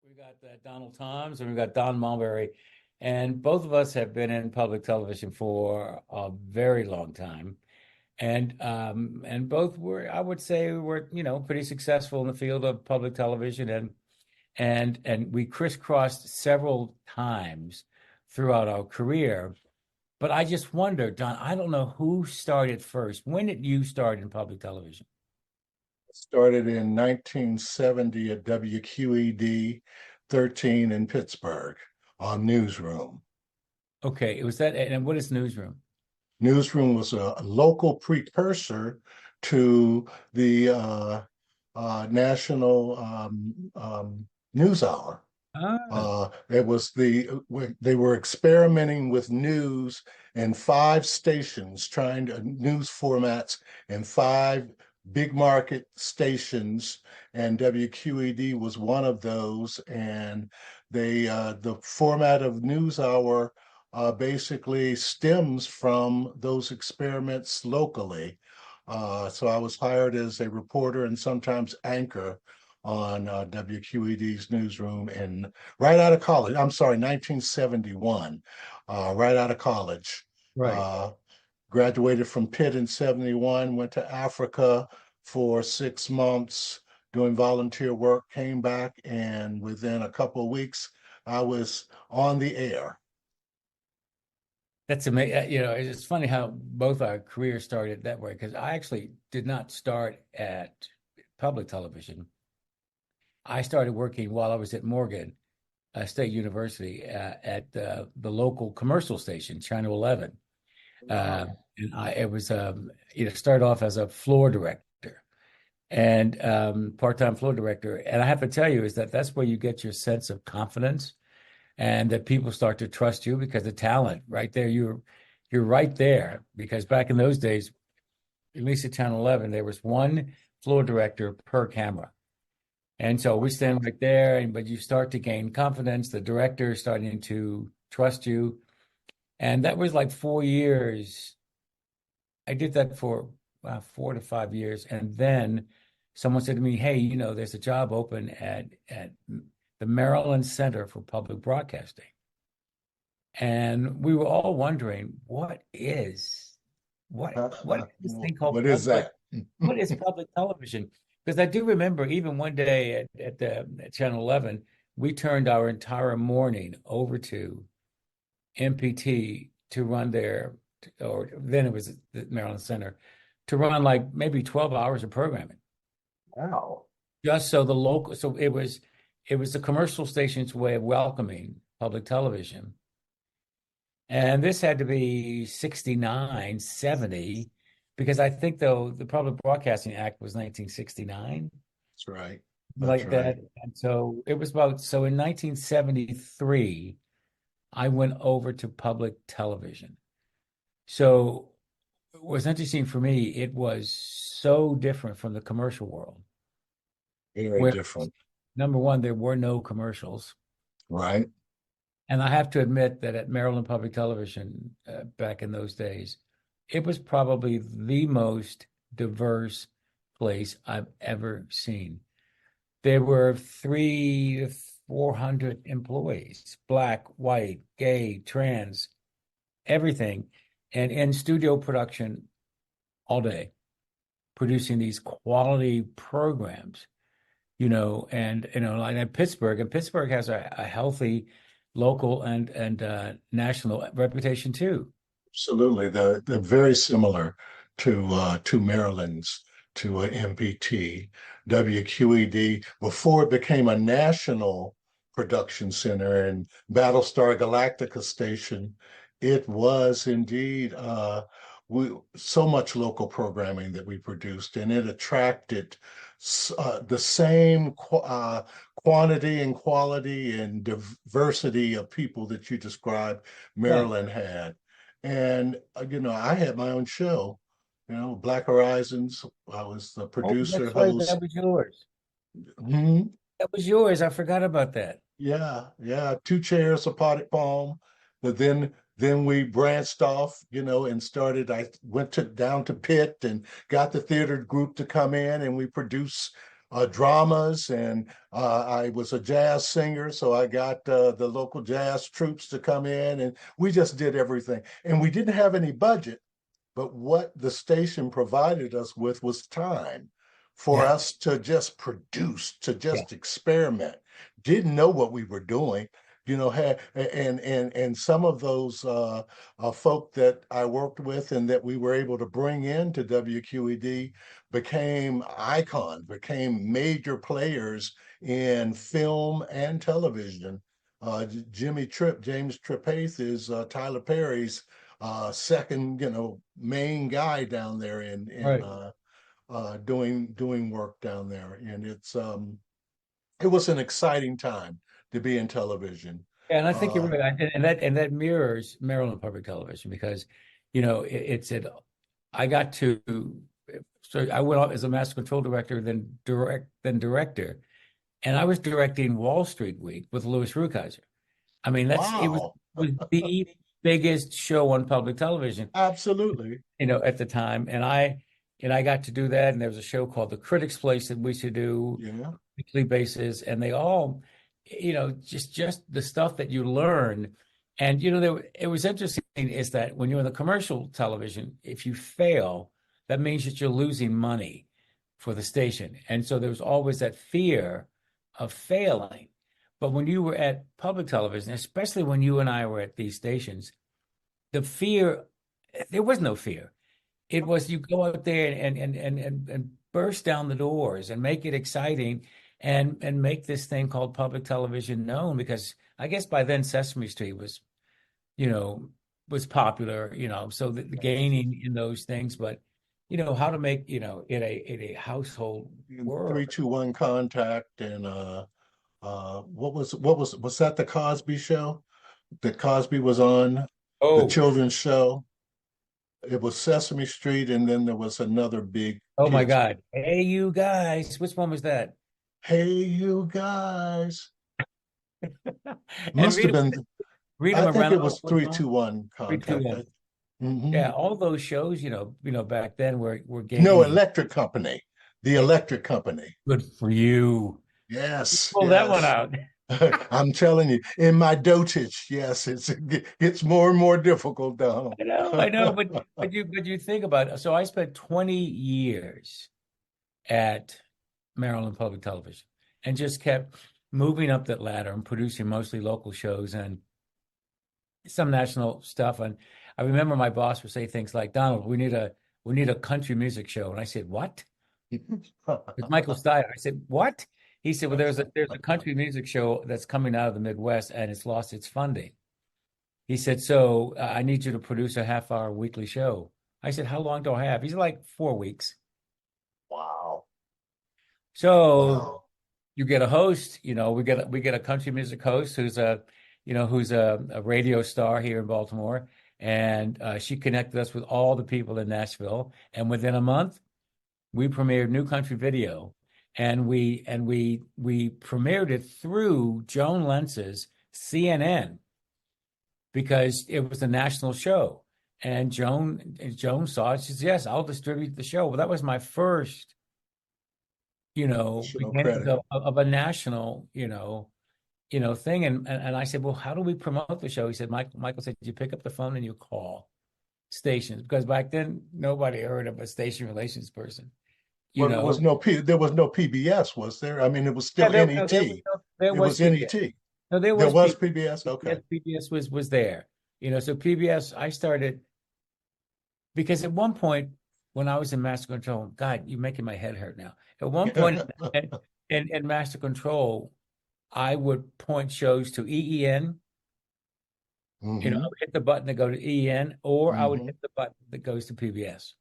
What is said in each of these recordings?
We got Donald Thoms and we got Don Marbury, and both of us have been in public television for a very long time, and both were, I would say, were pretty successful in the field of public television, and we crisscrossed several times throughout our career. But I just wonder, Don, I don't know who started first. When did you start in public television? Started in 1970 at WQED 13 in Pittsburgh on Newsroom. Okay, it was that, and what is Newsroom? Newsroom was a local precursor to the national news hour. Ah, It was they were experimenting with news in five stations, trying to news formats in five big market stations, and WQED was one of those. And the format of news hour basically stems from those experiments locally. So I was hired as a reporter and sometimes anchor on WQED's newsroom, and right out of college. I'm sorry, 1971, right out of college. right. Uh, Graduated from Pitt in 71, went to Africa for 6 months doing volunteer work, came back, and within a couple of weeks, I was on the air. That's amazing. It's funny how both our careers started that way because I actually did not start at public television. I started working while I was at Morgan State University at the local commercial station, Channel 11. Uh, Wow. and it was, started off as a floor director and part-time floor director. And I have to tell you is that that's where you get your sense of confidence and that people start to trust you because the talent right there, you're right there. Because back in those days, at least at Channel 11, there was one floor director per camera. And so we stand right there, but you start to gain confidence. The director is starting to trust you. And that was like 4 years. I did that for 4 to 5 years. And then someone said to me, hey, there's a job open at the Maryland Center for Public Broadcasting. And we were all wondering, what is this thing called What is that? what is public television? Because I do remember even one day at Channel 11, we turned our entire morning over to MPT to run or then it was the Maryland Center, to run like maybe 12 hours of programming. Wow. Just so it was the commercial station's way of welcoming public television. And this had to be 69, 70, because I think though the Public Broadcasting Act was 1969, That's right. That's like right. that. And so it was so in 1973, I went over to public television. So what was interesting for me, it was so different from the commercial world, Very where different. number one, there were no commercials. Right. And I have to admit that at Maryland Public Television back in those days, it was probably the most diverse place I've ever seen. There were 300 to 400 employees, black, white, gay, trans, everything, and in studio production all day, producing these quality programs, and like in Pittsburgh, and Pittsburgh has a healthy local and national reputation too. Absolutely. They're very similar to Maryland's, to MPT, WQED, before it became a national production center and Battlestar Galactica station. It was indeed so much local programming that we produced, and it attracted the same quantity and quality and diversity of people that you described Yeah. Maryland had. And, I had my own show, Black Horizons. I was the Oh, producer, that's right. That host. was yours. Mhm. That was yours. I forgot about that. Yeah, yeah, two chairs, a potted palm. But then we branched off, and I went to down to Pitt and got the theater group to come in, and we produced dramas, and I was a jazz singer, so I got the local jazz troops to come in, and we just did everything. And we didn't have any budget, but what the station provided us with was time for Yeah. us to just produce, to Yeah. just experiment. Didn't know what we were doing, had, and some of those folk that I worked with and that we were able to bring into WQED became icons, became major players in film and television. James Trippath is Tyler Perry's second, main guy down there in Right. doing work down there, and it was an exciting time to be in television. Yeah, and I think you're Uh, right. And that mirrors Maryland Public Television because, I got to so I went off as a master control director, then director, and I was directing Wall Street Week with Louis Rukeyser. I mean, it was wow, the biggest show on public television, absolutely, at the time. And I got to do that. And there was a show called The Critics Place that we should do yeah, weekly basis. And they all, just the stuff that you learn. And it was interesting is that when you're in the commercial television, if you fail, that means that you're losing money for the station. And so there was always that fear of failing. But when you were at public television, especially when you and I were at these stations, the fear, there was no fear. It was you go out there and burst down the doors and make it exciting and make this thing called public television known because I guess by then Sesame Street you know, was popular, so the gaining in those things, but how to make, it a household word. 3-2-1 contact, and was that the Cosby Show that Cosby was on, the Oh, children's show? It was Sesame Street, and then there was another big oh my kids. God. Hey, you guys, which one was that? Hey, you guys. And Must have been, read I them think around it the was horn three, song. two, one Three, two, contact. one. Mhm. Yeah, all those shows, back then were No, gaining. Electric Company. The Eh, Electric Company. Good for you. Yes, Pull that one yes. out. I'm telling you, in my dotage, yes, it gets more and more difficult, Donald. I know, but you think about it. So I spent 20 years at Maryland Public Television and just kept moving up that ladder and producing mostly local shows and some national stuff. And I remember my boss would say things like, Donald, we need a country music show. And I said, what? It's Michael Steyer. I said, what? He said, well, there's a country music show that's coming out of the Midwest and it's lost its funding. He said, so I need you to produce a half-hour weekly show. I said, how long do I have? He's like 4 weeks. Wow. So Wow. you get a host, we get a country music host who's a radio star here in Baltimore, and she connected us with all the people in Nashville. And within a month, we premiered New Country Video, and we premiered it through Joan Lentz's CNN because it was a national show. And Joan saw it. She says, "Yes, I'll distribute the show." Well, that was my first, Show beginnings credit. of a national, thing. And I said, "Well, how do we promote the show?" He said, Michael said, "You pick up the phone and you call stations because back then nobody heard of a station relations person." You Well, know, there was no PBS, was there? I mean, it was yeah, still NET. there It was was PBS. NET. No, there There was was PBS. PBS. Okay. PBS was there. So PBS, I started because at one point when I was in Master Control, God, you're making my head hurt now. At one point in Master Control, I would point shows to EEN. I Hmm. would hit the button to go to EEN, or I would Hmm. hit the button that goes to PBS.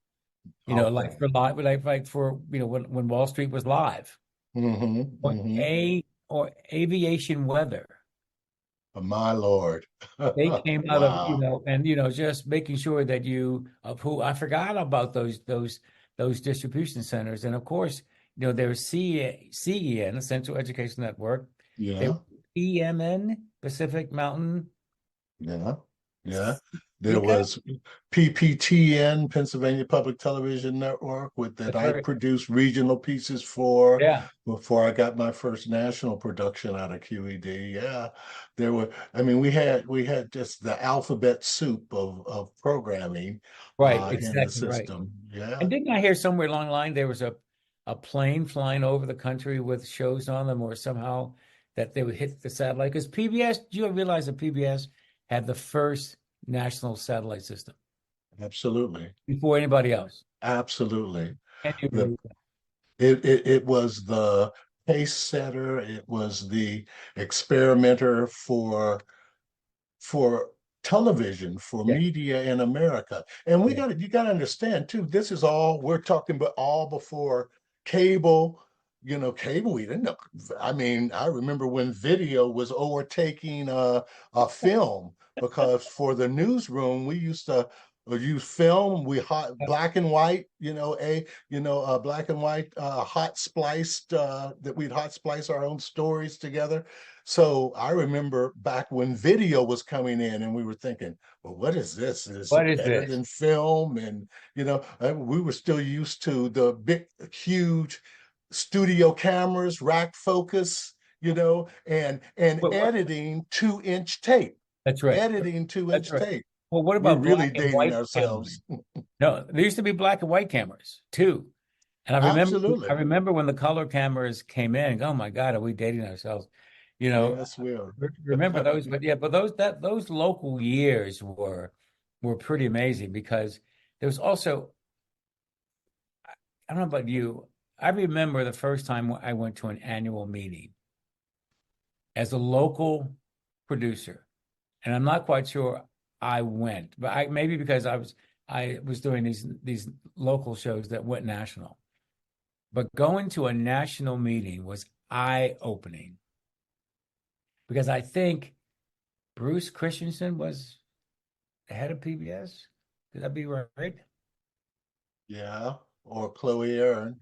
Like Okay. for live, like for when Wall Street was live, Hmm. or Hmm. or aviation weather. My Lord. They came out of, Wow. and just making sure that you of who I forgot about those distribution centers. And of course, there's CEN, the Central Education Network. There Yeah. was EMN, Pacific Mountain Yeah. Yeah. There Speak up. was PPTN, Pennsylvania Public Television Network, with that That's I right. produced regional pieces for Yeah. before I got my first national production out of QED. Yeah. There were, I mean, we had just the alphabet soup of programming Right. in the Exactly right. system. Yeah. And didn't I hear somewhere along the line there was a plane flying over the country with shows on them, or somehow that they would hit the satellite? Because PBS, do you realize that PBS had the first national satellite system Absolutely. before anybody else? Absolutely. Can you The believe that? it was the pace setter, it was the experimenter for television, for Yeah. media in America. And Yeah. you got to understand too, this is all we're talking about all before cable. Cable, we didn't know. I mean, I remember when video was overtaking a film, because for the newsroom, we used to use film. We hot black and white, black and white hot spliced that we'd hot splice our own stories together. So I remember back when video was coming in and we were thinking, well, what is this? Is What it is better this? than film? And, we were still used to the big, huge studio cameras, rack focus, and What? editing 2-inch tape, That's right. editing two That's inch right. tape. Well, what We're about really black and dating white cameras? ourselves. No, there used to be black and white cameras too. And I Absolutely. remember when the color cameras came in, oh my God, are we dating ourselves? You know, Yes, we are. remember those, but yeah, but those local years were pretty amazing because there was also, I don't know about you, I remember the first time I went to an annual meeting as a local producer, and I'm not quite sure I went, but I maybe because I was doing these local shows that went national. But going to a national meeting was eye-opening because I think Bruce Christensen was the head of PBS. Could that be right? Yeah. Or Chloe Aaron.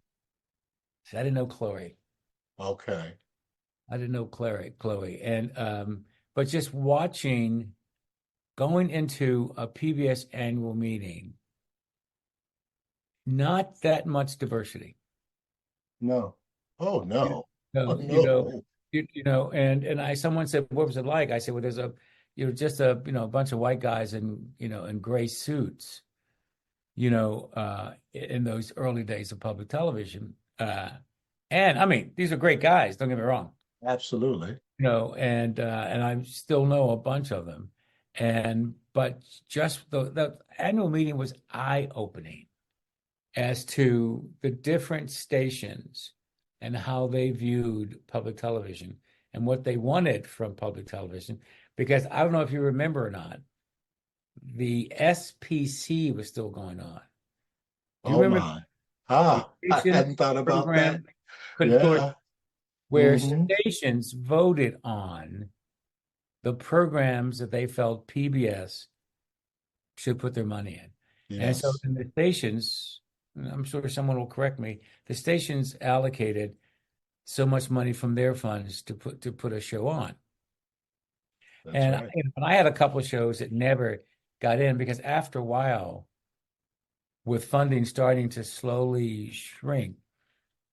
See, I didn't know Chloe. Okay. I didn't know Chloe. And but just watching going into a PBS annual meeting, not that much diversity. No. Oh, You no. Oh, know, no. and I someone said, what was it like? I said, well, there's just a bunch of white guys in gray suits, in those early days of public television. And I mean, these are great guys, don't get me wrong, Absolutely. and I still know a bunch of them. But just the annual meeting was eye-opening as to the different stations and how they viewed public television and what they wanted from public television. Because I don't know if you remember or not, the SPC was still going on. Do you Oh, remember my. the I station hadn't thought about that. program consortium Yeah. where Hmm. stations voted on the programs that they felt PBS should put their money in? And so Yes, then the stations, and I'm sure someone will correct me, the stations allocated so much money from their funds to put a show on. that's And right. I had a couple of shows that never got in because after a while, with funding starting to slowly shrink,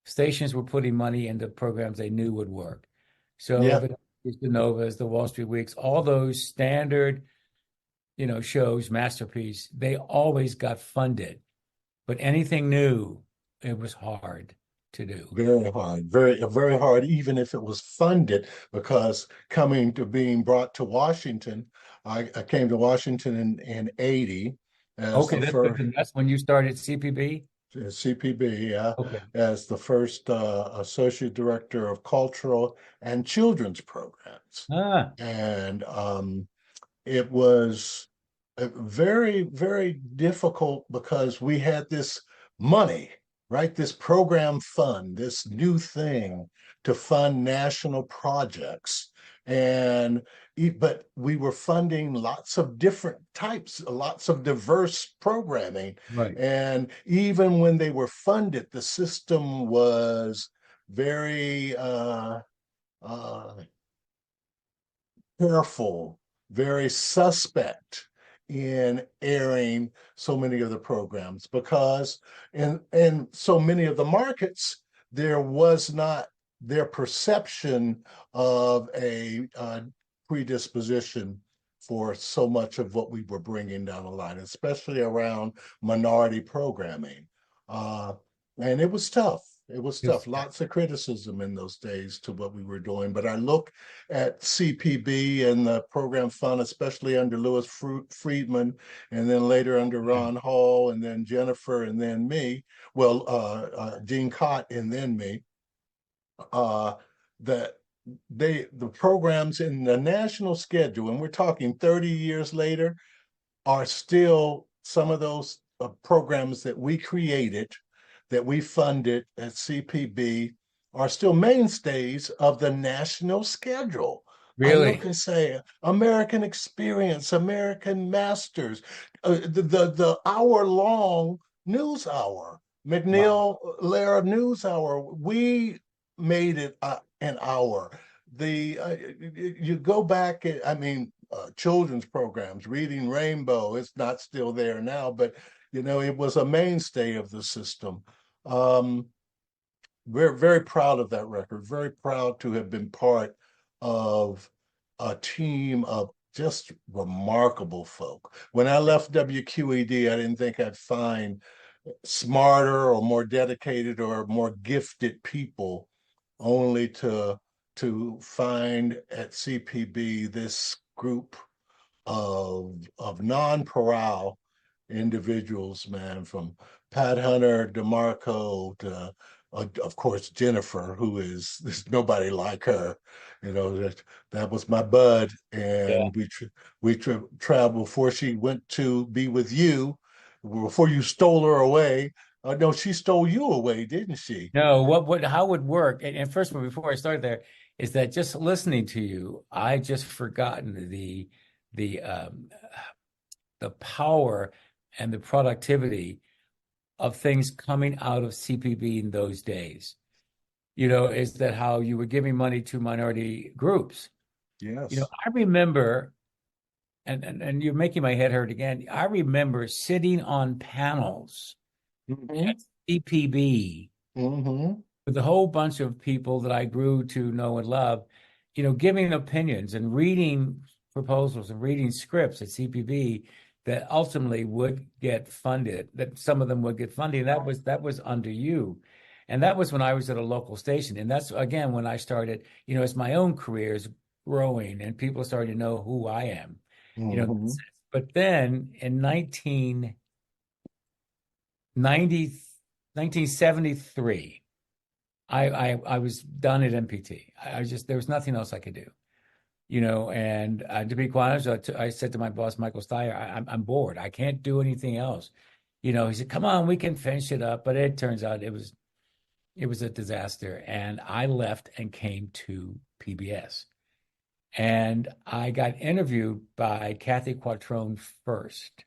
stations were putting money into programs they knew would work. So Yeah, the Novas, the Wall Street Weeks, all those standard, shows, Masterpiece, they always got funded. But anything new, it was hard to do. very hard. Very hard, even if it was funded, because coming to being brought to Washington, I came to Washington in 80 as Okay, the first that's when you started CPB. CPB, yeah, Okay. as the first associate director of cultural and children's programs. Ah, And it was very, very difficult because we had this money, right? This program fund, this new thing to fund national projects. And but we were funding lots of different types, lots of diverse programming. right. And even when they were funded, the system was very uh, careful, very suspect. in airing so many of the programs, because in so many of the markets, there was not their perception of a predisposition for so much of what we were bringing down the line, especially around minority programming. Uh, and it was tough. It was tough. It's, Lots of criticism in those days to what we were doing. But I look at CPB and the program fund, especially under Lewis Friedman, and then later under Ron Hall, and then Jennifer, and then me. Well, Gene Cott, and then me. That the programs in the national schedule, and we're talking 30 years later, are still some of those programs that we created, that we funded at CPB, are still mainstays of the national schedule. I look really, and say American Experience, American Masters, the hour long news hour, wow. McNeil Lehrer news hour. We made it an hour. The you go back, I mean, children's programs, Reading Rainbow, it's not still there now, but it was a mainstay of the system. Um, we're very proud of that record, very proud to have been part of a team of just remarkable folk. When I left WQED, I didn't think I'd find smarter or more dedicated or more gifted people, only to find at CPB this group of non-paral individuals, man, from Pat Hunter, DeMarco, to of course Jennifer, who is there's nobody like her. That was my bud, Yeah. and we traveled before she went to be with you, before you stole her away. No, she stole you away, didn't she? No, how would work? And first of all, before I start there, is that just listening to you, I just forgotten the the power and the productivity of things coming out of CPB in those days. Is that how you were giving money to minority groups? Yes. I remember, and you're making my head hurt again. I remember sitting on panels Mm-hmm. at CPB Mm-hmm. with a whole bunch of people that I grew to know and love, giving opinions and reading proposals and reading scripts at CPB that ultimately would get funded, that some of them would get funded. And that was under you. And that was when I was at a local station. And that's again when I started, as my own career is growing and people starting to know who I am. You know, Mm-hmm. but then in 1973, I was done at MPT. I just there was nothing else I could do, And to be quite honest, I said to my boss, Michael Steyer, I'm bored. I can't do anything else. He said, "Come on, we can finish it up." But it turns out it was a disaster, and I left and came to PBS, and I got interviewed by Kathy Quattrone first,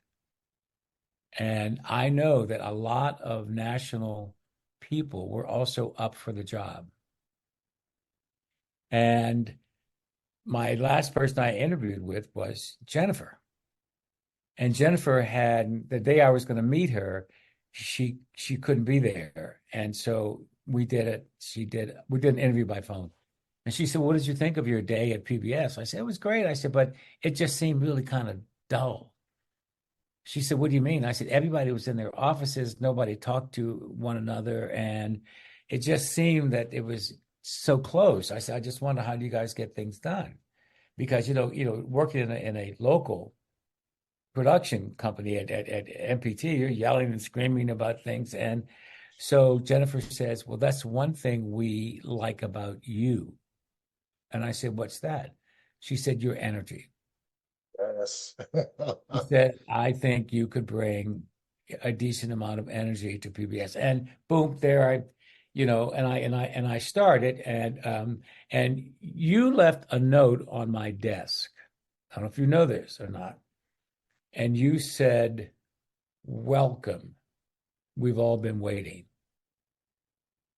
and I know that a lot of national people were also up for the job. And my last person I interviewed with was Jennifer. And Jennifer had the day I was going to meet her, she couldn't be there. And so we did it. We did an interview by phone. And she said, "What did you think of your day at PBS?" I said, "It was great." I said, "But it just seemed really kind of dull." She said, "What do you mean?" I said, "Everybody was in their offices, nobody talked to one another, and it just seemed that it was so close." I said, "I just wonder, how do you guys get things done?" Because working in a local production company at MPT, you're yelling and screaming about things. And so Jennifer says, "Well, that's one thing we like about you." And I said, "What's that?" She said, "Your energy." Yes. She said, "I think you could bring a decent amount of energy to PBS." And boom, there I started, and you left a note on my desk. I don't know if you know this or not. And you said, "Welcome. We've all been waiting."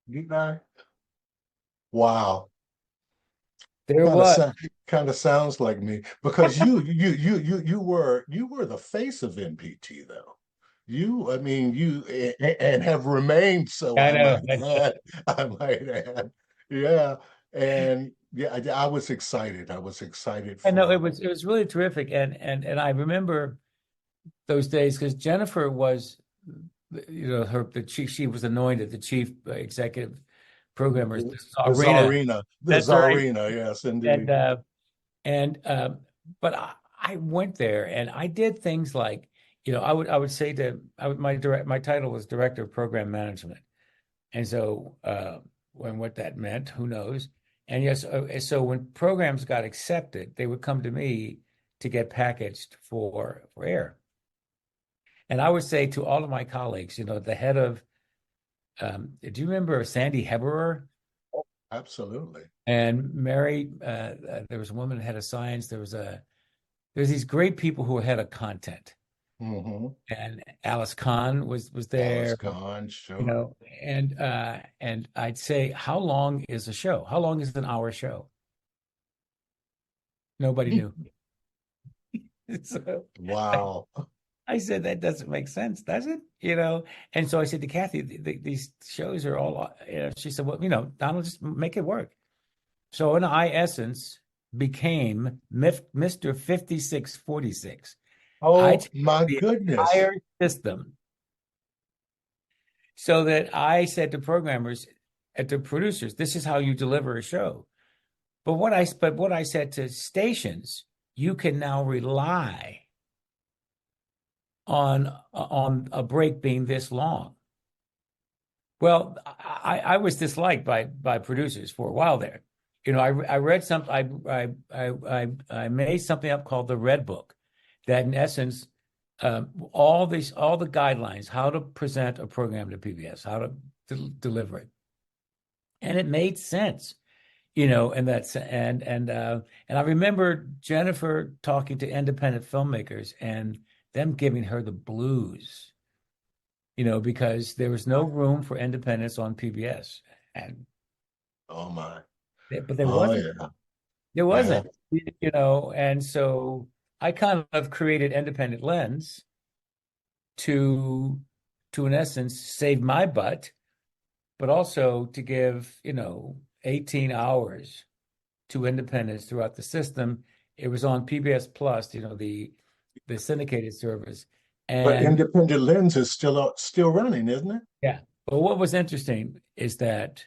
You know, wow. There Kind of was. sound, kind of sounds like me because you were the face of NPT though. I mean, and have remained so. I I know. might add. I might add. Yeah, and yeah, I was excited. I was excited I know for. it was really terrific, and I remember those days because Jennifer was, her the chief. She was anointed the chief executive programmer, the The Czarina. Tsarina, the That's right. Tsarina, yes, And indeed. uh, and but I went there and I did things like, I would say my title was director of program management, and so when what that meant, who knows? And yes, so when programs got accepted, they would come to me to get packaged for air. And I would say to all of my colleagues, the head of, do you remember Sandy Heberer Absolutely. and Mary? There was a woman head of science. There's these great people who were head of content, Hmm. and Alice Kahn was Alice there, Kahn, sure. and I'd say, how long is a show? How long is an hour show? Nobody knew. So Wow. I said, that doesn't make sense, does it? And so I said to Kathy, these shows are all, she said, well, Donald, just make it work. So in I essence became Mr. 5646. I Oh took my the goodness. entire system so that I said to programmers and to producers, this is how you deliver a show. But what I said to stations, you can now rely on a break being this long. Well, I was disliked by producers for a while there. I read something. I made something up called the Red Book, that in essence, all the guidelines, how to present a program to PBS, how to deliver it, and it made sense. And I remember Jennifer talking to independent filmmakers and them giving her the blues, because there was no room for independence on PBS. And Oh my. but there Oh wasn't. yeah. There Yeah. wasn't, and so I kind of created Independent Lens to in essence save my butt, but also to give, 18 hours to independence throughout the system. It was on PBS Plus, the syndicated service. But And Independent Lens is still running, isn't it? yeah, but what was interesting is that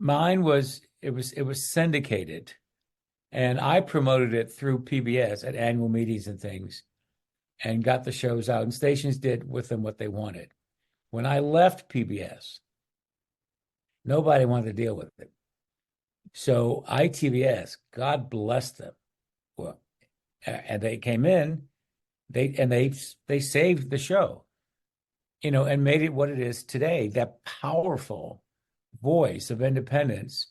it was syndicated, and I promoted it through PBS at annual meetings and things, and got the shows out, and stations did with them what they wanted. When I left PBS, nobody wanted to deal with it. So ITVS, God bless them, well, and they came in, they saved the show, and made it what it is today, that powerful voice of independence,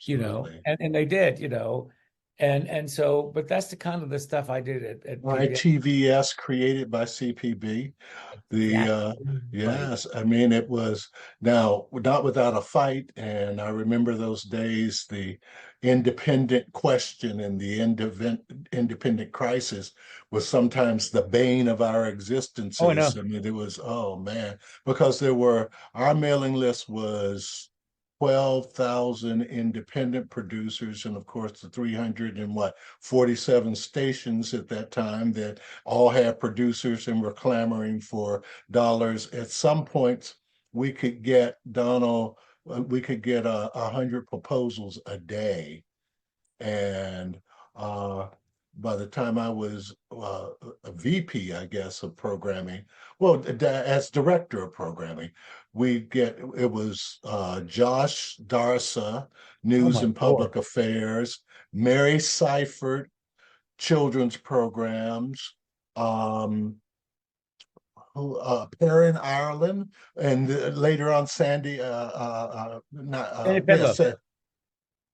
Absolutely. and they did, and so, but that's the kind of the stuff I did at PBS. ITVS created by CPB. The Exactly right. Yes, I mean it was now not without a fight, and I remember those days. The independent question and the independent crisis was sometimes the bane of our Oh, I existences. know. I mean, it was, oh man, because our mailing list was 12,000 independent producers, and of course the 300 and what 47 stations at that time that all had producers and were clamoring for dollars. At some points, we could get Donald, we could get 100 proposals a day, and uh, by the time I was a VP, I guess, of programming, well, as director of programming, it was Josh Darsa, Oh News my and Lord. Public Affairs, Mary Seifert, children's programs, um, Perrin, Ireland, and later on Sandy, not, Sandy yes, Pedlo.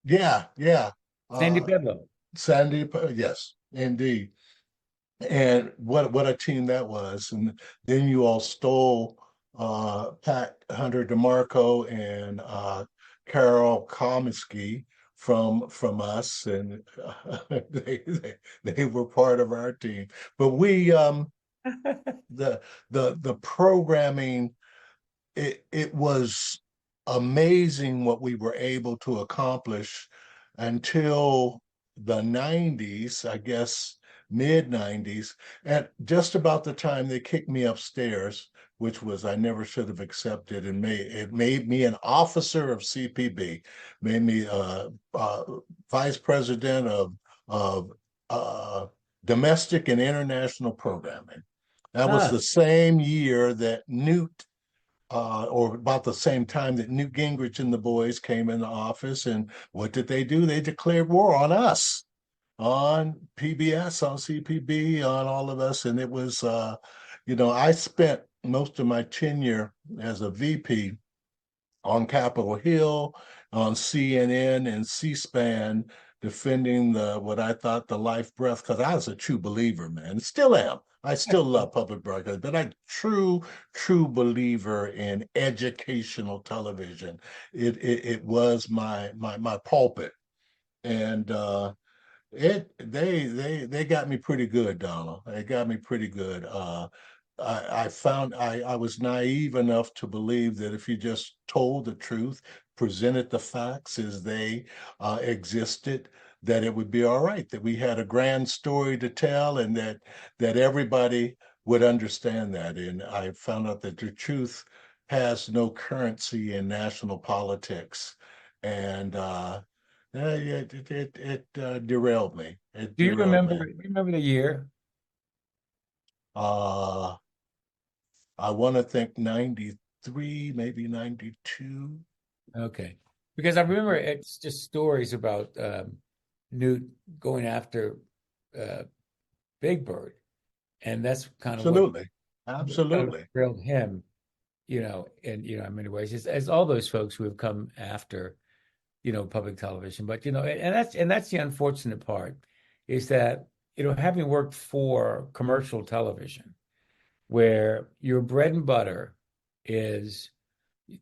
yeah, yeah, Sandy uh, Pedlo. Sandy, yes, indeed. And what a team that was. And then you all stole Pat Hunter DeMarco and Carol Comiskey from us, and they were part of our team. But we the programming, it was amazing what we were able to accomplish until the 90s, I guess mid 90s. At just about the time they kicked me upstairs, which was I never should have accepted, and made me an officer of CPB, made me vice president of domestic and international programming. That was Ah, the same year that or about the same time that Newt Gingrich and the boys came into office. And what did they do? They declared war on us, on PBS, on CPB, on all of us. And it was, I spent most of my tenure as a VP on Capitol Hill, on CNN and C-SPAN, defending the what I thought the life breath, because I was a true believer, man. Still am. I still love public broadcasting, but I true believer in educational television. It was my pulpit, and they got me pretty good, Donald. They got me pretty good. I found I was naive enough to believe that if you just told the truth, presented the facts as they existed, that it would be all right. That we had a grand story to tell, and that everybody would understand that. And I found out that the truth has no currency in national politics, and it derailed me. It do you derailed remember? me. Do you remember the year? Uh, I want to think 93, maybe 92. Okay, because I remember it's just stories about Newt going after uh, Big Bird, and that's kind of what Absolutely. kind of Absolutely. thrilled him, in many ways, as all those folks who have come after, public television. But and that's the unfortunate part, is that having worked for commercial television, where your bread and butter is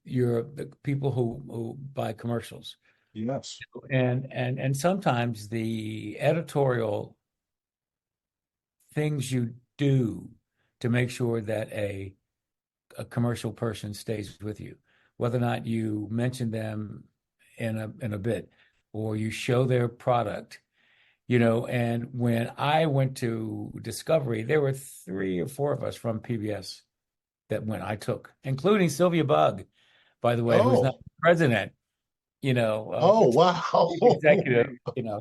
the people who buy commercials, Yes. and sometimes the editorial things you do to make sure that a commercial person stays with you, whether or not you mention them in a bit, or you show their product, and when I went to Discovery, there were three or four of us from PBS that when I took, including Sylvia Bug, by the way, who's not Oh, president, oh, but wow. chief executive,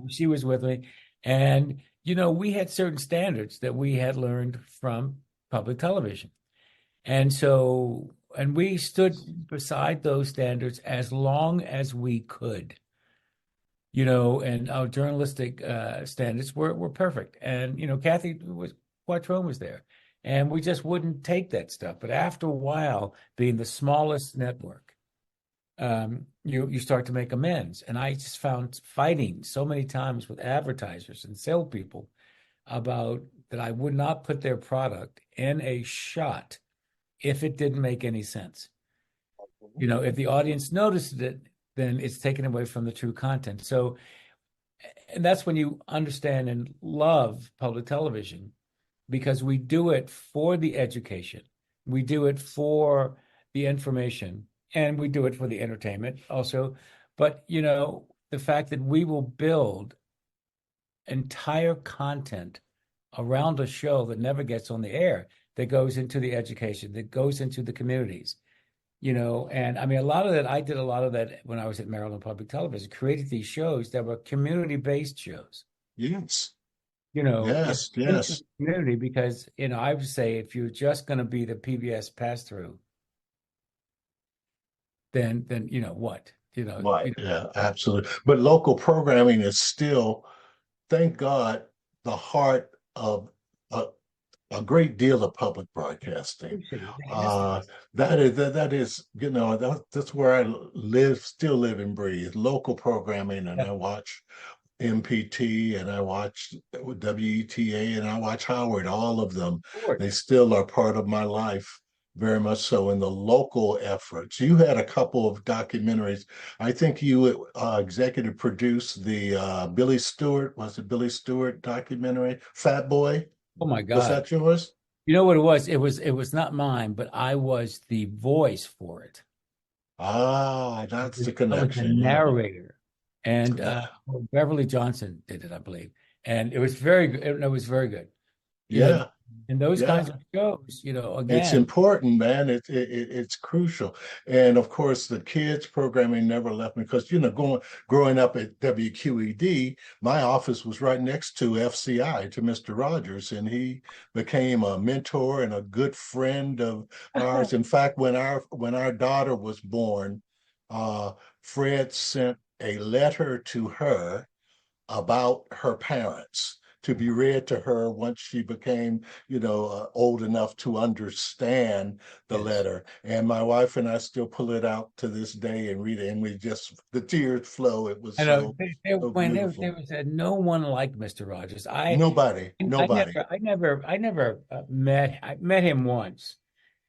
she was with me. And, we had certain standards that we had learned from public television. And we stood beside those standards as long as we could, and our journalistic standards were perfect. And, Kathy Quattrone was there. And we just wouldn't take that stuff. But after a while, being the smallest network, you start to make amends. And I just found fighting so many times with advertisers and salespeople about that I would not put their product in a shot if it didn't make any sense. If the audience noticed it, then it's taken away from the true content. So, and that's when you understand and love public television, because we do it for the education, we do it for the information, and we do it for the entertainment also. But, the fact that we will build entire content around a show that never gets on the air, that goes into the education, that goes into the communities, and I mean, I did a lot of that when I was at Maryland Public Television, created these shows that were community-based shows, Yes. you know, you know, Yes. into Yes. the community, because, I would say if you're just going to be the PBS pass-through, then what? Right. Yeah, absolutely. But local programming is still, thank God, the heart of a, a great deal of public broadcasting. Appreciate it. It has to Uh, be. that is, that's where I still live and breathe. Local programming, and Yeah, I watch MPT, and I watch WETA, and I watch Howard. All of them, of course. they still are part of my life. very much so in the local efforts. You had a couple of documentaries. I think you executive produced the Billy Stewart, was it Billy Stewart documentary? Fat Boy, Oh my was God. that yours? You know what it was? It was not mine, but I was the voice for it. Ah, that's the I was the connection. Yeah. narrator, and Yeah. well, Beverly Johnson did it, I believe, and it was very good. It was very good. You know, Yeah. and those kinds Yeah. of shows, It's again, important, man. It's crucial, and of course, the kids programming never left me because growing up at WQED, my office was right next to FCI to Mr. Rogers, and he became a mentor and a good friend of ours. In fact, when our daughter was born, uh, Fred sent a letter to her about her parents to be read to her once she became, old enough to understand the yes. letter. And my wife and I still pull it out to this day and read it, and the tears flow. It was I know so so when there beautiful. was no one like Mr. Rogers. Nobody, I nobody. never met him once.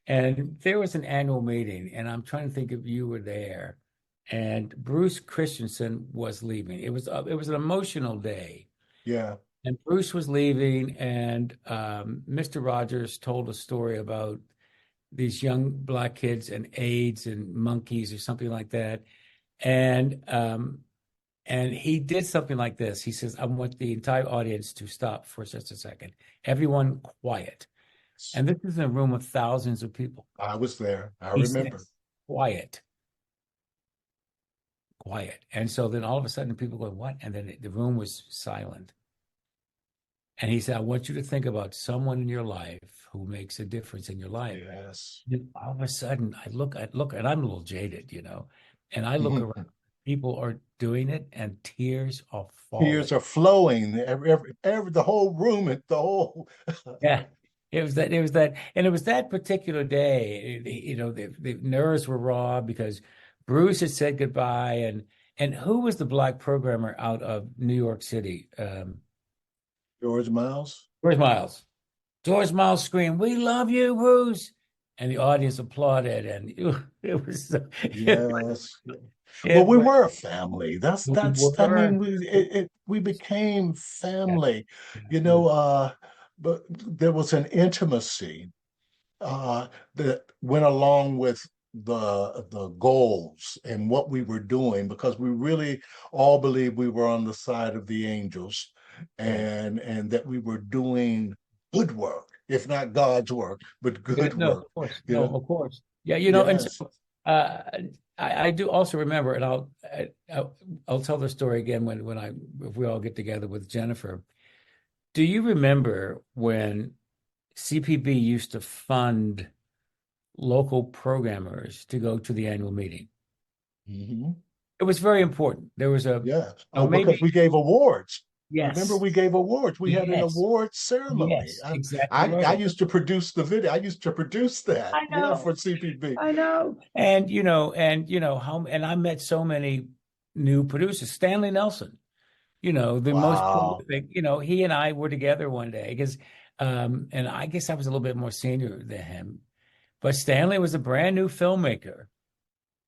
And there was an annual meeting, and I'm trying to think if you were there. And Bruce Christensen was leaving. It was an emotional day, Yeah. and Bruce was leaving, and Mr. Rogers told a story about these young black kids and AIDS and monkeys or something like that. And he did something like this. He says, "I want the entire audience to stop for just a second. Everyone quiet." And this is in a room of thousands of people. I was there. I He remember. says, quiet, quiet. And so then all of a sudden people go, what? And then the room was silent. And he said, I want you to think about someone in your life who makes a difference in your life. Yes. And all of a sudden I look, and I'm a little jaded, and I look around, people are doing it and tears are falling. Tears are flowing. The whole room, the whole. Yeah. And it was that particular day, the nerves were raw because Bruce had said goodbye, and who was the black programmer out of New York City? George Miles. George Miles. George Miles screamed, "We love you, Bruce," and the audience applauded, and it was Yes. Well, it we was were a family. we I were mean, we became yeah, family, yeah, you know, but there was an intimacy that went along with the goals and what we were doing because we really all believed we were on the side of the angels yeah. and that we were doing good work, if not God's work, but Yeah, good no, work, of course, you no, know? of course. Yeah, and so Yes. uh, I do also remember, and I'll tell the story again if we all get together with Jennifer. Do you remember when CPB used to fund local programmers to go to the annual meeting? Hmm. It was very important. There was Yes. Oh, because maybe we gave awards. Remember, yes, we gave awards. We had an yes, award ceremony. yes, I, exactly I right. used to produce the video. I used to produce that. I Yeah, know. for CPB. I know. And I met so many new producers. Stanley Nelson, the most Wow. prolific, he and I were together one day because and I guess I was a little bit more senior than him. But Stanley was a brand new filmmaker.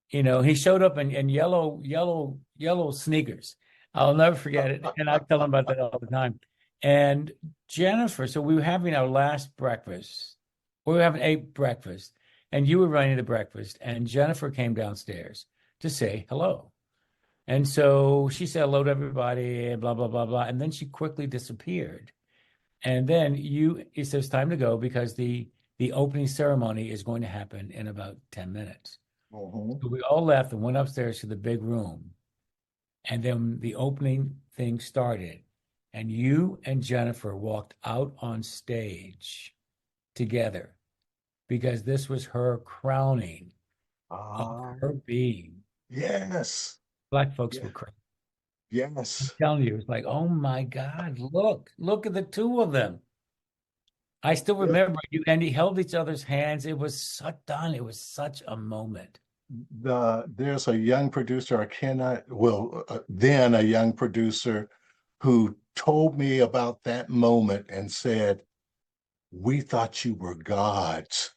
He showed up in yellow sneakers. I'll never forget it. And I tell him about that all the time. And Jennifer, so we were having our last breakfast. We were having a breakfast, and you were running the breakfast, and Jennifer came downstairs to say hello. And so she said hello to everybody, and blah, blah, blah, blah. And then she quickly disappeared. And then it says time to go because the opening ceremony is going to happen in about 10 minutes. Mhm. So we all left and went upstairs to the big room. And then the opening thing started. And you and Jennifer walked out on stage together because this was her crowning of Ah, her being. yes. Black folks Yeah. were crazy. I'm Yes. telling you, it's like, oh my God, look at the two of them. I still Yeah. remember you, and he held each other's hands. It was such done. It was such a moment. There's a young producer, I cannot, well, then a young producer who told me about that moment and said, "We thought you were gods."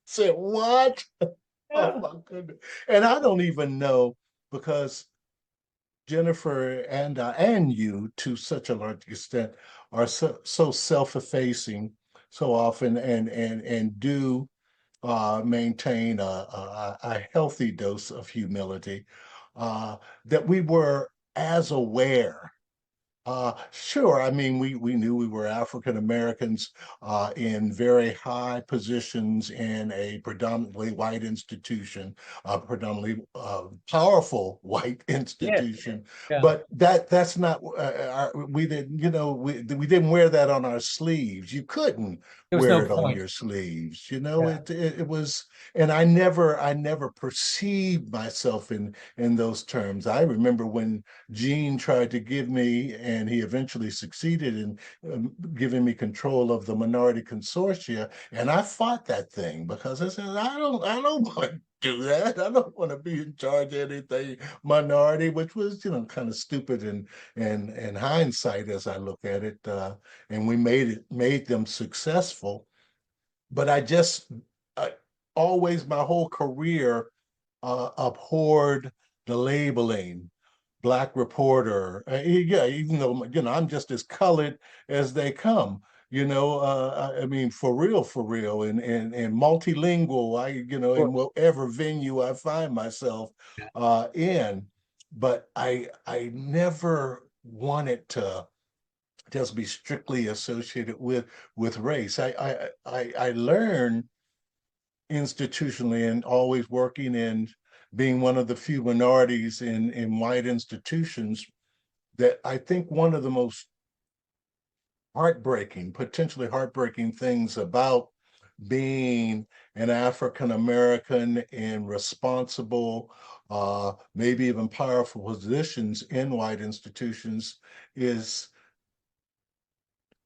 Said what? Oh Yeah. my goodness. And I don't even know because Jennifer and you, to such a large extent, are so self-effacing so often, and do maintain a healthy dose of humility, that we were as aware. Sure. I mean, we knew we were African Americans in very high positions in a predominantly white institution, a predominantly powerful white Yes. institution. Yeah. But that's not we didn't, we didn't wear that on our sleeves. You couldn't There was no wear it on point. your sleeves. Yeah. It was, and I never perceived myself in those terms. I remember when Gene tried to give me, and he eventually succeeded in giving me control of the minority consortia. And I fought that thing because I said, I don't want to do that. I don't want to be in charge of anything minority, which was, kind of stupid and hindsight as I look at it. And we made them successful. But I always, my whole career, abhorred the labeling black reporter. Yeah, even though I'm just as colored as they come. I mean, for real, and multilingual. In Sure. whatever venue I find myself in. But I never wanted to just be strictly associated with race. I learned institutionally, and always working in being one of the few minorities in white institutions, that I think one of the most potentially heartbreaking things about being an African American in responsible, maybe even powerful positions in white institutions is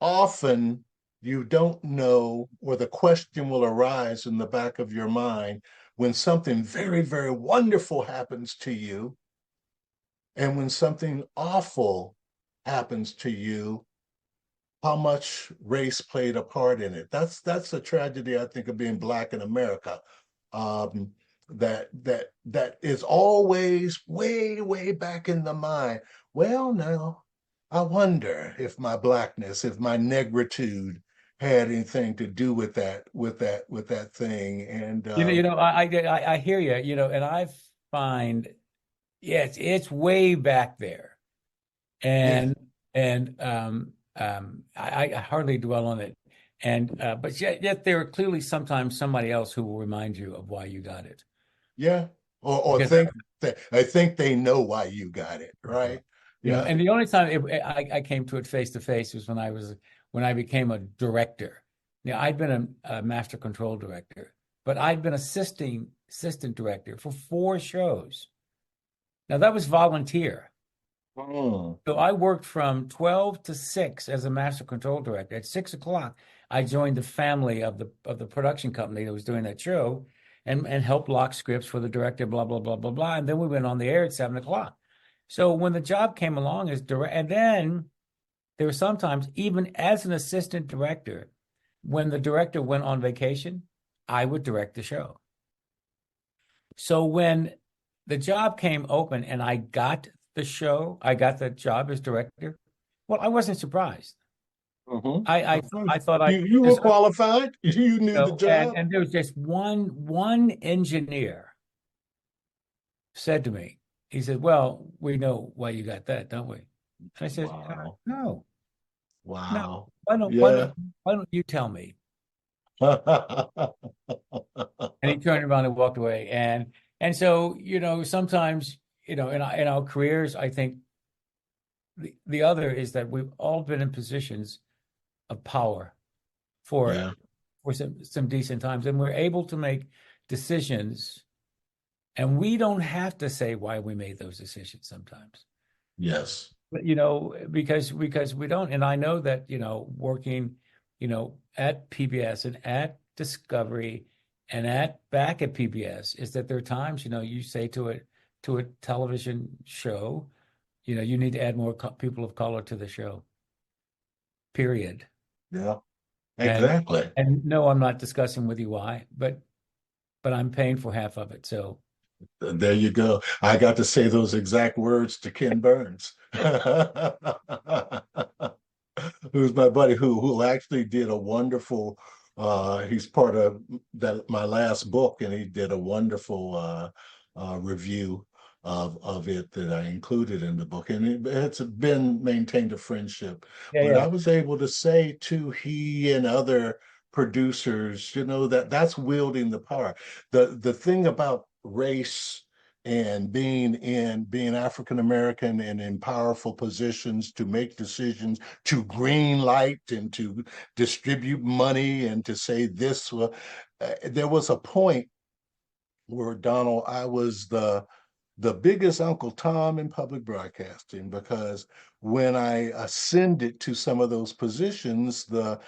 often you don't know, or the question will arise in the back of your mind when something very, very wonderful happens to you, and when something awful happens to you, how much race played a part in it. That's a tragedy, I think, of being Black in America. Um, that is always way, way back in the mind. Well, now, I wonder if my Blackness, if my negritude had anything to do with that thing. And I hear you, and I find, yeah, it's way back there. yeah, And I hardly dwell on it. But yet there are clearly sometimes somebody else who will remind you of why you got it. yeah, or Because think that I think they know why you got it, right? Yeah. and the only time I came to it face to face was when I became a director. I'd been a master control director, but I'd been assistant director for 4 shows. Now that was volunteer. Hmm. So I worked from 12 to 6 as a master control director. At 6 o'clock, I joined the family of the production company that was doing that show, and helped lock scripts for the director, blah, blah, blah, blah, blah. And then we went on the air at 7 o'clock. So when the job came along as direct, and then there were sometimes, even as an assistant director, when the director went on vacation, I would direct the show. So when the job came open and I got I got the job as director. Well, I wasn't surprised. Hmm. I Of course. I thought I You were deserved it, qualified. You knew the and job. there was just one engineer said to me, he said, "Well, we know why you got that, don't we?" And I said, Wow. "No, no. Wow. Why don't why Yeah. don't why don't you tell me?" And he turned around and walked away. And so, sometimes, in our careers, I think the other is that we've all been in positions of power for Yeah. some decent times, and we're able to make decisions, and we don't have to say why we made those decisions sometimes. Yes. But, because we don't. And I know that, working, at PBS and at Discovery and back at PBS, is that there are times, you say to a television show, you need to add more people of color to the show. Period. Yeah. And Exactly. no, I'm not discussing with you why, but I'm paying for half of it. So There you go. I got to say those exact words to Ken Burns, who's my buddy who actually did a wonderful he's part of that my last book, and he did a wonderful review of it that I included in the book, and it's been maintained a friendship. yeah, But yeah, I was able to say to he and other producers, that that's wielding the power. The thing about race and being African American and in powerful positions to make decisions, to green light and to distribute money and to say this. There was a point where, Donald, I was the biggest Uncle Tom in public broadcasting, because when I ascended to some of those positions, the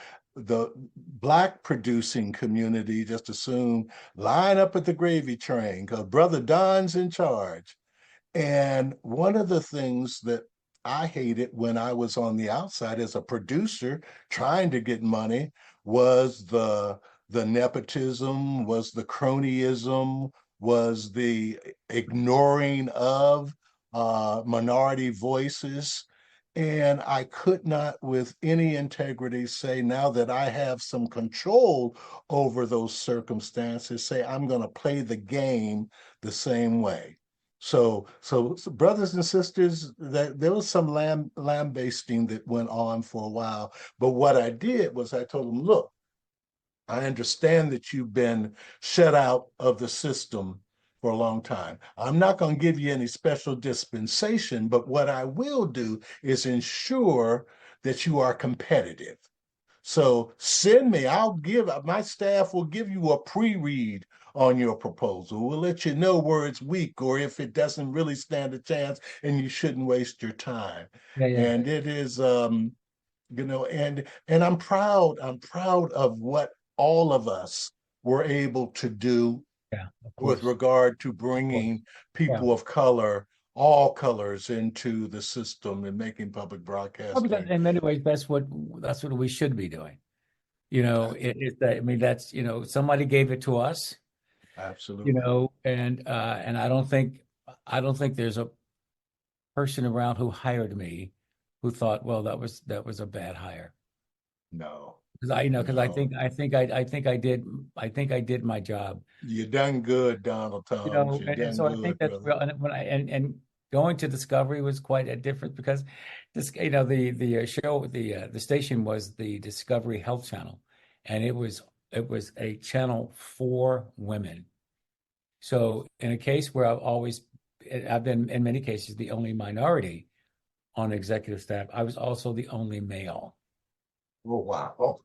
black producing community just assumed line up at the gravy train because Brother Don's in charge. And one of the things that I hated when I was on the outside as a producer trying to get money was the nepotism, was the cronyism, was the ignoring of minority voices. And I could not, with any integrity, say now that I have some control over those circumstances, say I'm going to play the game the same way. So brothers and sisters, that there was some lambasting that went on for a while. But what I did was I told them, look, I understand that you've been shut out of the system for a long time. I'm not going to give you any special dispensation, but what I will do is ensure that you are competitive. So send me, my staff will give you a pre-read on your proposal. We'll let you know where it's weak or if it doesn't really stand a chance and you shouldn't waste your time. yeah, yeah, And it is, and I'm proud of what all of us were able to do yeah. Of with course, regard to of course. bringing Yeah. people of color, all colors, into the system and making public Well, because broadcasting. in many ways, that's what we should be doing. It that, I mean, that's, somebody gave it to us, Absolutely. and I don't think there's a person around who hired me who thought, well, that was a bad hire. No, Because no. I think I did my job. You done good, Donald Thoms. You And done so I think good, that's brother. real. And when and going to Discovery was quite a difference because this, the show, the station was the Discovery Health Channel, and it was a channel for women. So in a case where I've been in many cases the only minority on executive staff, I was also the only male. Oh, wow.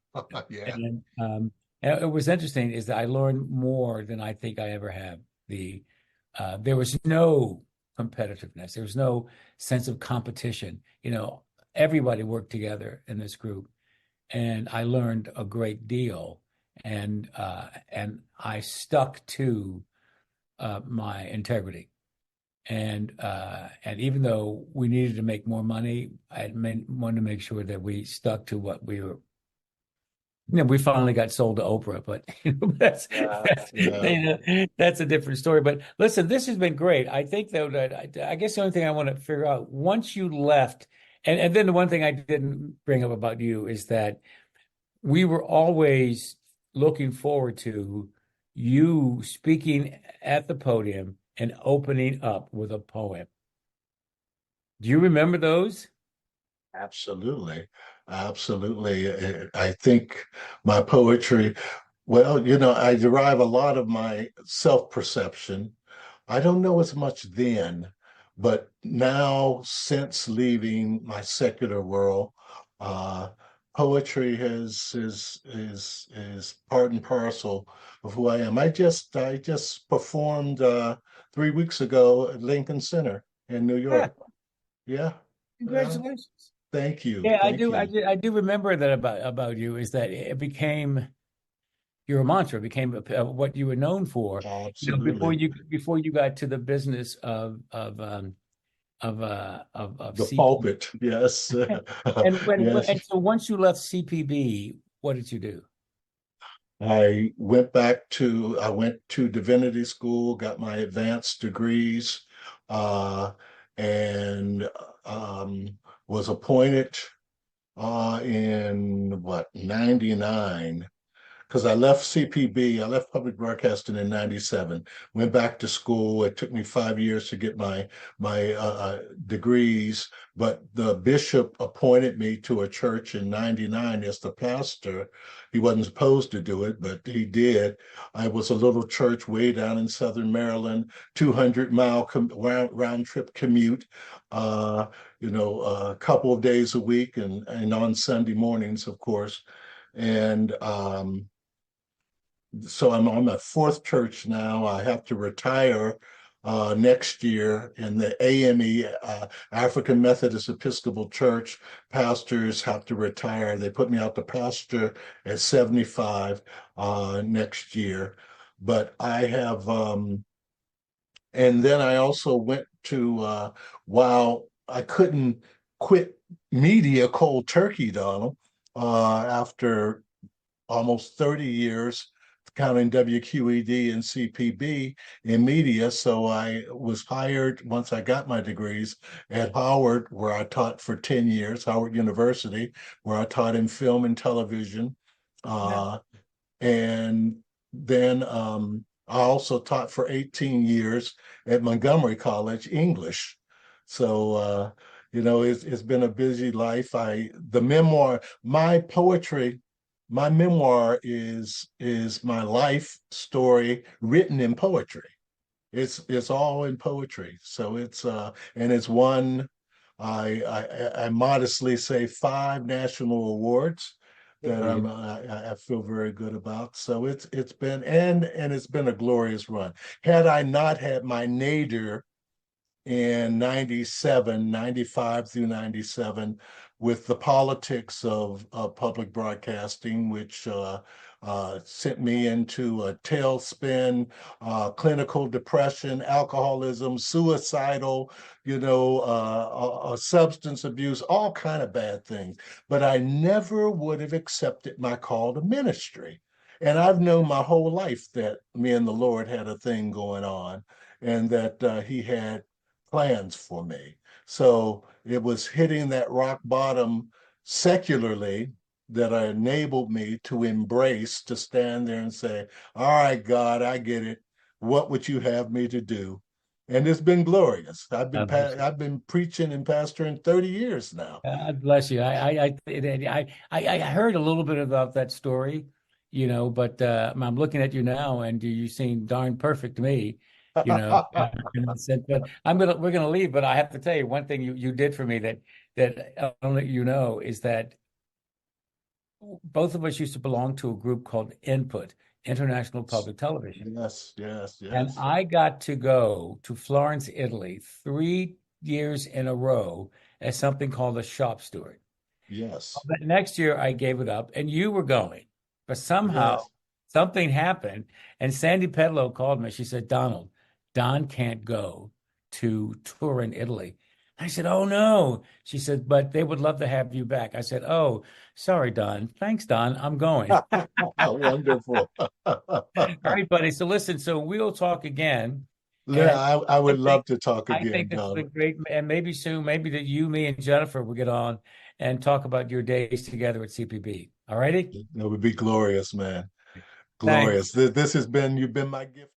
Yeah. And it was interesting is that I learned more than I think I ever have. There was no competitiveness. There was no sense of competition. Everybody worked together in this group, and I learned a great deal. And I stuck to my integrity. And even though we needed to make more money, wanted to make sure that we stuck to what we were. We finally got sold to Oprah, but Yeah. Yeah. that's a different story. But listen, this has been great. I think though that I guess the only thing I want to figure out once you left, and then the one thing I didn't bring up about you is that we were always looking forward to you speaking at the podium and opening up with a poem. Do you remember those? Absolutely. Absolutely. I think my poetry, well, I derive a lot of my self-perception. I don't know as much then, but now, since leaving my secular world, uh, poetry is part and parcel of who I am. I just performed 3 weeks ago at Lincoln Center in New Yeah, York. Yeah. Yeah. congratulations. Thank you. Yeah, I Thank do. you. I do remember that about you is that it became your mantra, became what you were known for. Before Absolutely. you got to the business of The CP. pulpit. Yes. And Yes. so once you left CPB, what did you do? I went to divinity school, got my advanced degrees, uh, and was appointed in what, 99, because I left CPB, I left public broadcasting in 97, went back to school. It took me 5 years to get my degrees, but the bishop appointed me to a church in 99 as the pastor. He wasn't supposed to do it, but he did. I was a little church way down in Southern Maryland, 200-mile round trip commute, uh, a couple of days a week and on Sunday mornings, of course. And so I'm on my fourth church now. I have to retire next year in the AME, African Methodist Episcopal Church. Pastors have to retire. They put me out to pasture at 75 next year. But I have, and then I also went to, while I couldn't quit media cold turkey, Donald, after almost 30 years counting WQED and CPB in media. So I was hired once I got my degrees at Howard, where I taught for 10 years, Howard University, where I taught in film and television. Yeah. Uh, and then I also taught for 18 years at Montgomery College English. So, it's been a busy life. The memoir, my memoir is my life story written in poetry. It's all in poetry. So it's won, I modestly say, 5 national awards Good that for you. I feel very good about. So it's been, and it's been a glorious run. Had I not had my nadir in 97, 95 through 97, with the politics of public broadcasting, which sent me into a tailspin, clinical depression, alcoholism, suicidal, substance abuse, all kind of bad things. But I never would have accepted my call to ministry. And I've known my whole life that me and the Lord had a thing going on, and that he had plans for me. So it was hitting that rock bottom secularly that enabled me to embrace, to stand there and say, all right, God, I get it. What would you have me to do? And it's been glorious. I've been preaching and pastoring 30 years now. God bless you. I heard a little bit about that story, but I'm looking at you now, and you seem darn perfect to me, in the sense. But we're gonna leave. But I have to tell you one thing you did for me that I'll let you know is that both of us used to belong to a group called Input, International Public Television. Yes, yes, And yes, I got to go to Florence, Italy, 3 years in a row as something called a shop steward. yes, But next year I gave it up, and you were going. But somehow yes. something happened, and Sandy Pedlow called me. She said, Donald, Don can't go to tour in Italy. I said, oh no. She said, but they would love to have you back. I said, oh, sorry, Don. Thanks, Don. I'm going. Wonderful. All right, buddy. So listen, so we'll talk again. Yeah, And I I would think love to talk I again, think this has Donald. been great. And maybe soon, maybe that you, me, and Jennifer will get on and talk about your days together at CPB. All righty? It would be glorious, man. Thanks. Glorious. You've been my gift.